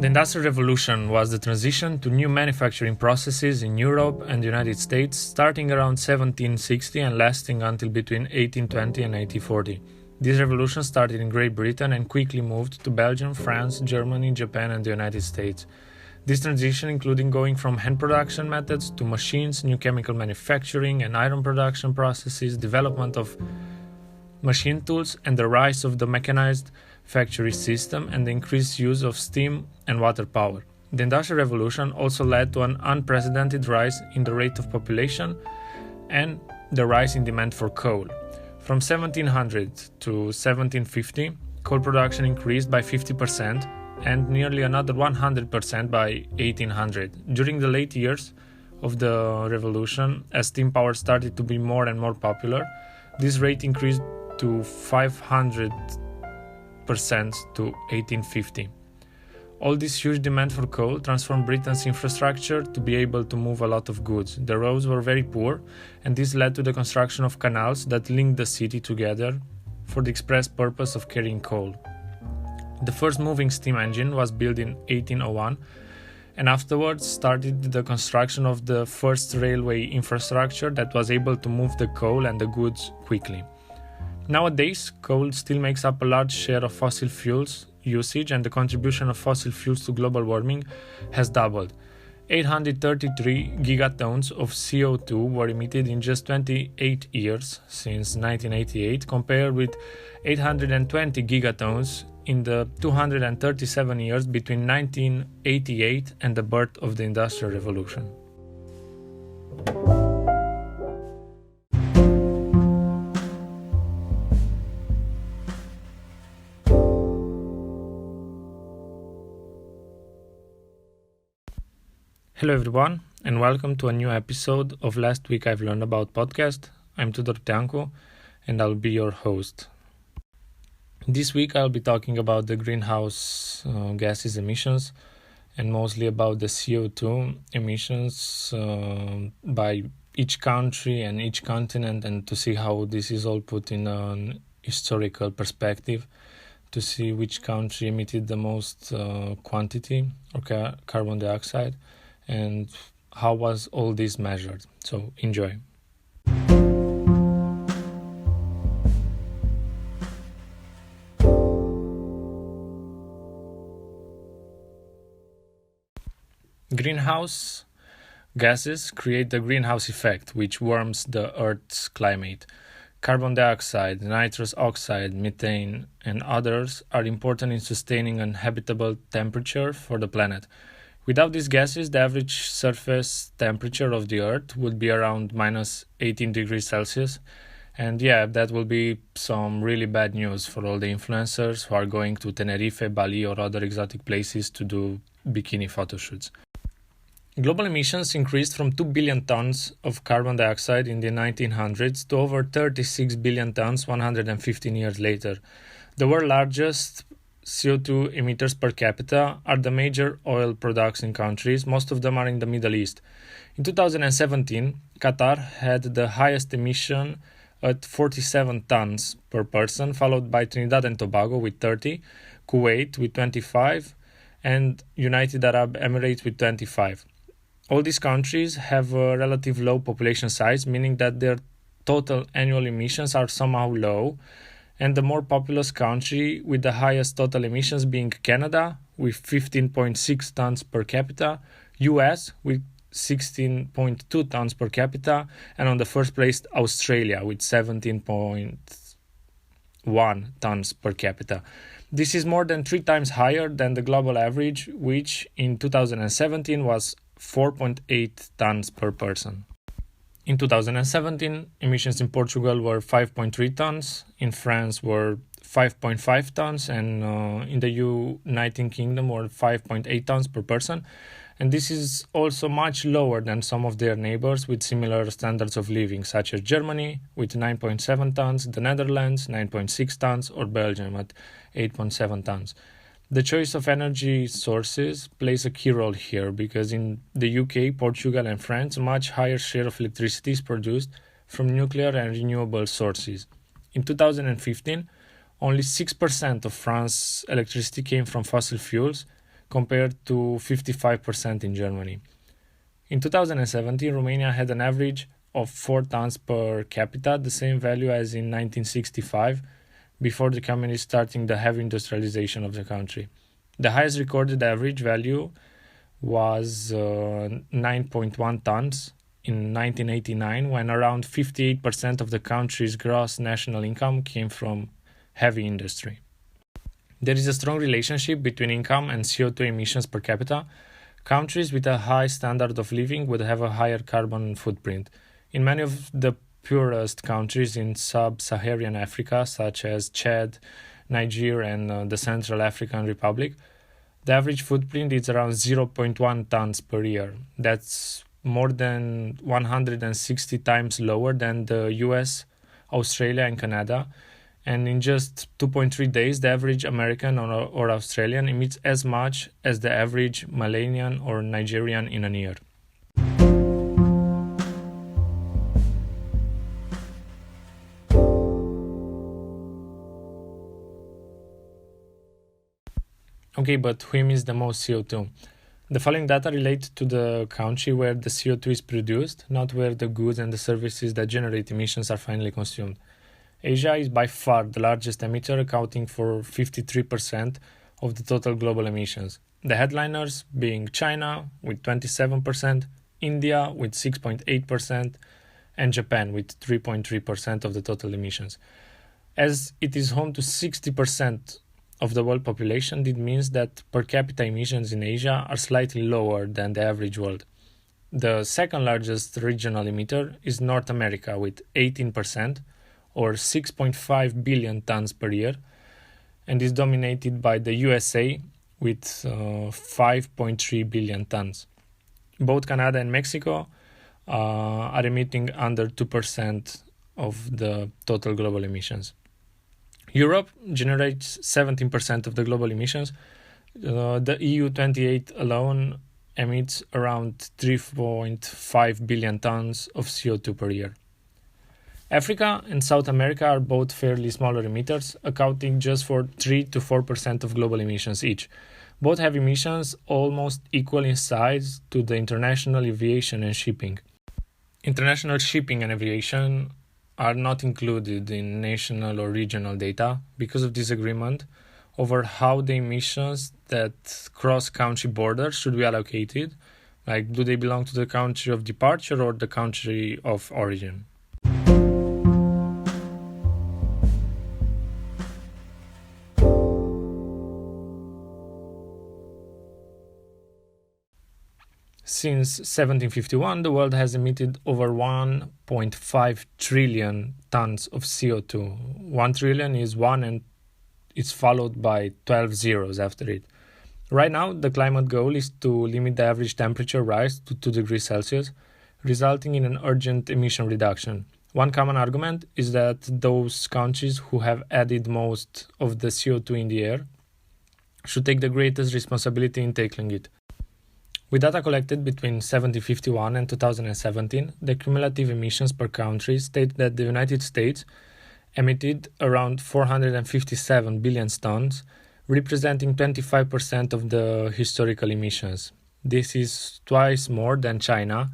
The Industrial Revolution was the transition to new manufacturing processes in Europe and the United States, starting around 1760 and lasting until between 1820 and 1840. This revolution started in Great Britain and quickly moved to Belgium, France, Germany, Japan, and the United States. This transition including going from hand production methods to machines, new chemical manufacturing and iron production processes, development of machine tools, and the rise of the mechanized factory system and the increased use of steam and water power. The Industrial Revolution also led to an unprecedented rise in the rate of population and the rise in demand for coal. From 1700 to 1750, coal production increased by 50% and nearly another 100% by 1800. During the late years of the revolution, as steam power started to be more and more popular, this rate increased to 500% to 1850. All this huge demand for coal transformed Britain's infrastructure to be able to move a lot of goods. The roads were very poor, and this led to the construction of canals that linked the city together for the express purpose of carrying coal. The first moving steam engine was built in 1801, and afterwards started the construction of the first railway infrastructure that was able to move the coal and the goods quickly. Nowadays, coal still makes up a large share of fossil fuels usage, and the contribution of fossil fuels to global warming has doubled. 833 gigatons of CO2 were emitted in just 28 years since 1988, compared with 820 gigatons in the 237 years between 1988 and the birth of the Industrial Revolution. Hello everyone, and welcome to a new episode of Last Week I've Learned About podcast. I'm Tudor Teancu, and I'll be your host. This week I'll be talking about the greenhouse gases emissions, and mostly about the CO2 emissions by each country and each continent, and to see how this is all put in an historical perspective, to see which country emitted the most quantity of carbon dioxide, and how was all this measured. So enjoy. Greenhouse gases create the greenhouse effect, which warms the Earth's climate. Carbon dioxide, nitrous oxide, methane, and others are important in sustaining an habitable temperature for the planet. Without these gases, the average surface temperature of the Earth would be around minus 18 degrees Celsius. And that will be some really bad news for all the influencers who are going to Tenerife, Bali, or other exotic places to do bikini photo shoots. Global emissions increased from 2 billion tons of carbon dioxide in the 1900s to over 36 billion tons 115 years later. The world's largest CO2 emitters per capita are the major oil producing countries. Most of them are in the Middle East. In 2017, Qatar had the highest emission at 47 tons per person, followed by Trinidad and Tobago with 30, Kuwait with 25, and United Arab Emirates with 25. All these countries have a relative low population size, meaning that their total annual emissions are somehow low, and the more populous country with the highest total emissions being Canada with 15.6 tons per capita, US with 16.2 tons per capita, and on the first place Australia with 17.1 tons per capita. This is more than 3 times higher than the global average, which in 2017 was 4.8 tons per person. In 2017, emissions in Portugal were 5.3 tons, in France were 5.5 tons, and in the United Kingdom were 5.8 tons per person. And this is also much lower than some of their neighbors with similar standards of living, such as Germany with 9.7 tons, the Netherlands 9.6 tons, or Belgium at 8.7 tons. The choice of energy sources plays a key role here, because in the UK, Portugal and France, a much higher share of electricity is produced from nuclear and renewable sources. In 2015, only 6% of France's electricity came from fossil fuels, compared to 55% in Germany. In 2017, Romania had an average of 4 tons per capita, the same value as in 1965, before the communists starting the heavy industrialization of the country. The highest recorded average value was 9.1 tons in 1989, when around 58% of the country's gross national income came from heavy industry. There is a strong relationship between income and CO2 emissions per capita. Countries with a high standard of living would have a higher carbon footprint. In many of the poorest countries in sub-Saharan Africa, such as Chad, Niger, and the Central African Republic, the average footprint is around 0.1 tons per year. That's more than 160 times lower than the US, Australia, and Canada. And in just 2.3 days, the average American or Australian emits as much as the average Malaysian or Nigerian in a year. Okay, but who emits the most CO2? The following data relate to the country where the CO2 is produced, not where the goods and the services that generate emissions are finally consumed. Asia is by far the largest emitter, accounting for 53% of the total global emissions. The headliners being China with 27%, India with 6.8%, and Japan with 3.3% of the total emissions. As it is home to 60% of the world population, it means that per capita emissions in Asia are slightly lower than the average world. The second largest regional emitter is North America with 18%, or 6.5 billion tons per year, and is dominated by the USA with 5.3 billion tons. Both Canada and Mexico are emitting under 2% of the total global emissions. Europe generates 17% of the global emissions. The EU 28 alone emits around 3.5 billion tons of CO2 per year. Africa and South America are both fairly smaller emitters, accounting just for 3 to 4% of global emissions each. Both have emissions almost equal in size to the international aviation and shipping. International shipping and aviation are not included in national or regional data because of disagreement over how the emissions that cross country borders should be allocated. Like, do they belong to the country of departure or the country of origin? Since 1751, the world has emitted over 1.5 trillion tons of CO2. 1 trillion is 1 and it's followed by 12 zeros after it. Right now, the climate goal is to limit the average temperature rise to 2 degrees Celsius, resulting in an urgent emission reduction. One common argument is that those countries who have added most of the CO2 in the air should take the greatest responsibility in tackling it. With data collected between 1751 and 2017, the cumulative emissions per country state that the United States emitted around 457 billion tons, representing 25% of the historical emissions. This is twice more than China,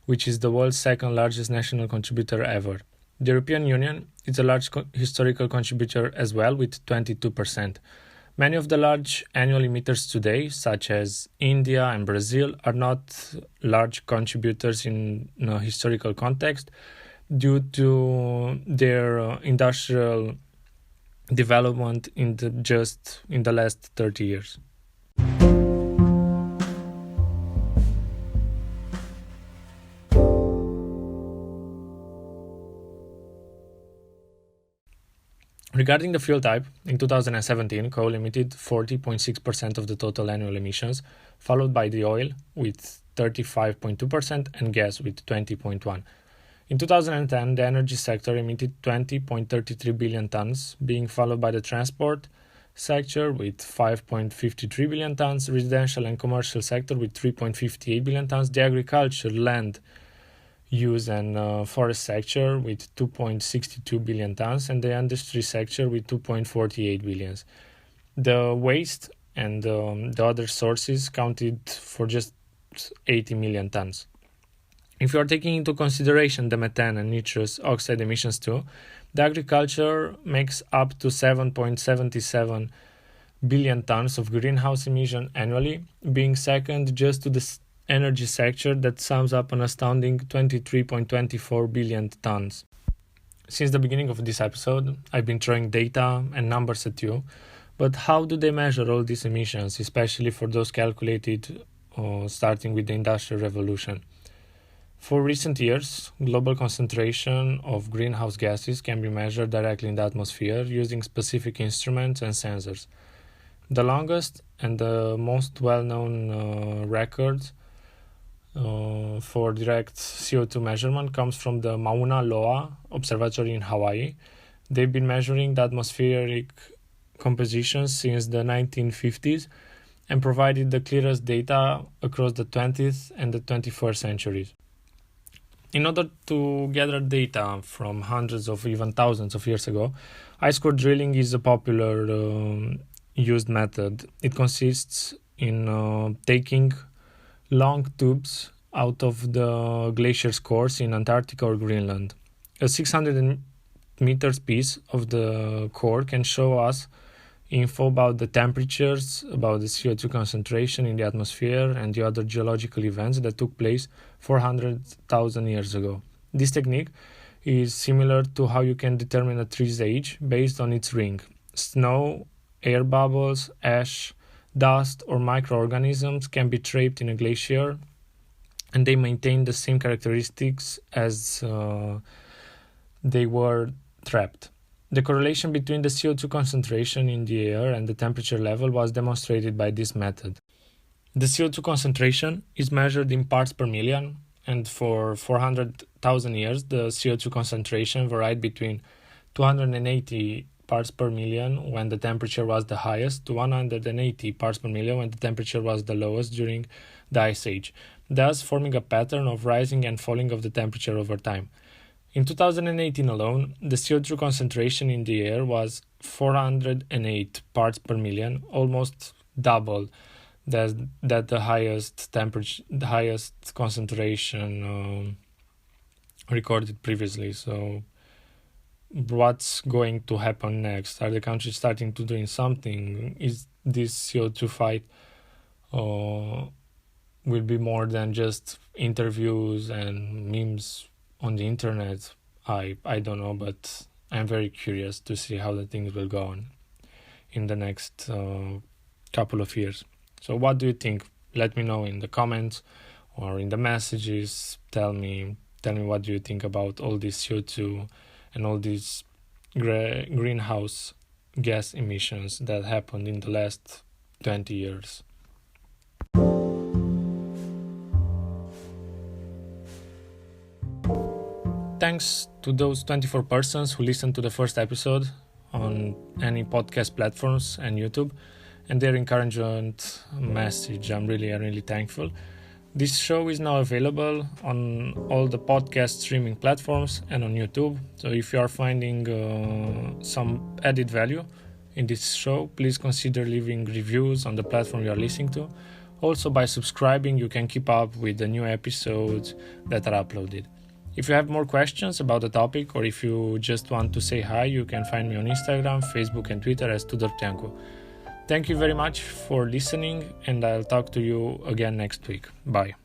which is the world's second largest national contributor ever. The European Union is a large historical contributor as well, with 22%. Many of the large annual emitters today, such as India and Brazil, are not large contributors in a historical context due to their industrial development in the last 30 years. Regarding the fuel type, in 2017, coal emitted 40.6% of the total annual emissions, followed by the oil with 35.2% and gas with 20.1%. In 2010, the energy sector emitted 20.33 billion tons, being followed by the transport sector with 5.53 billion tons, residential and commercial sector with 3.58 billion tons, the agriculture, land use and forest sector with 2.62 billion tons, and the industry sector with 2.48 billions. The waste and the other sources counted for just 80 million tons. If you are taking into consideration the methane and nitrous oxide emissions too, the agriculture makes up to 7.77 billion tons of greenhouse emission annually, being second just to the energy sector that sums up an astounding 23.24 billion tons. Since the beginning of this episode, I've been throwing data and numbers at you, but how do they measure all these emissions, especially for those calculated starting with the Industrial Revolution? For recent years, global concentration of greenhouse gases can be measured directly in the atmosphere using specific instruments and sensors. The longest and the most well-known record for direct CO2 measurement comes from the Mauna Loa Observatory in Hawaii. They've been measuring the atmospheric compositions since the 1950s and provided the clearest data across the 20th and the 21st centuries. In order to gather data from hundreds of even thousands of years ago, ice core drilling is a popular used method. It consists in taking long tubes out of the glacier's cores in Antarctica or Greenland. A 600 meters piece of the core can show us info about the temperatures, about the CO2 concentration in the atmosphere, and the other geological events that took place 400,000 years ago. This technique is similar to how you can determine a tree's age based on its ring. Snow, air bubbles, ash, dust, or microorganisms can be trapped in a glacier, and they maintain the same characteristics as they were trapped. The correlation between the CO2 concentration in the air and the temperature level was demonstrated by this method. The CO2 concentration is measured in parts per million, and for 400,000 years, the CO2 concentration varied between 280 parts per million when the temperature was the highest to 180 parts per million when the temperature was the lowest during the Ice Age, thus forming a pattern of rising and falling of the temperature over time. In 2018 alone, the CO2 concentration in the air was 408 parts per million, almost double that the highest concentration recorded previously. So, what's going to happen next? Are the countries starting to doing something? Is this CO2 fight will be more than just interviews and memes on the internet? I don't know, but I'm very curious to see how the things will go on in the next couple of years. So what do you think? Let me know in the comments or in the messages. Tell me what do you think about all this CO2 and all these greenhouse gas emissions that happened in the last 20 years. Thanks to those 24 persons who listened to the first episode on any podcast platforms and YouTube, and their encouragement message. I'm really thankful. This show is now available on all the podcast streaming platforms and on YouTube. So if you are finding some added value in this show, please consider leaving reviews on the platform you are listening to. Also, by subscribing, you can keep up with the new episodes that are uploaded. If you have more questions about the topic, or if you just want to say hi, you can find me on Instagram, Facebook and Twitter as Tudor Tiancu. Thank you very much for listening, and I'll talk to you again next week. Bye.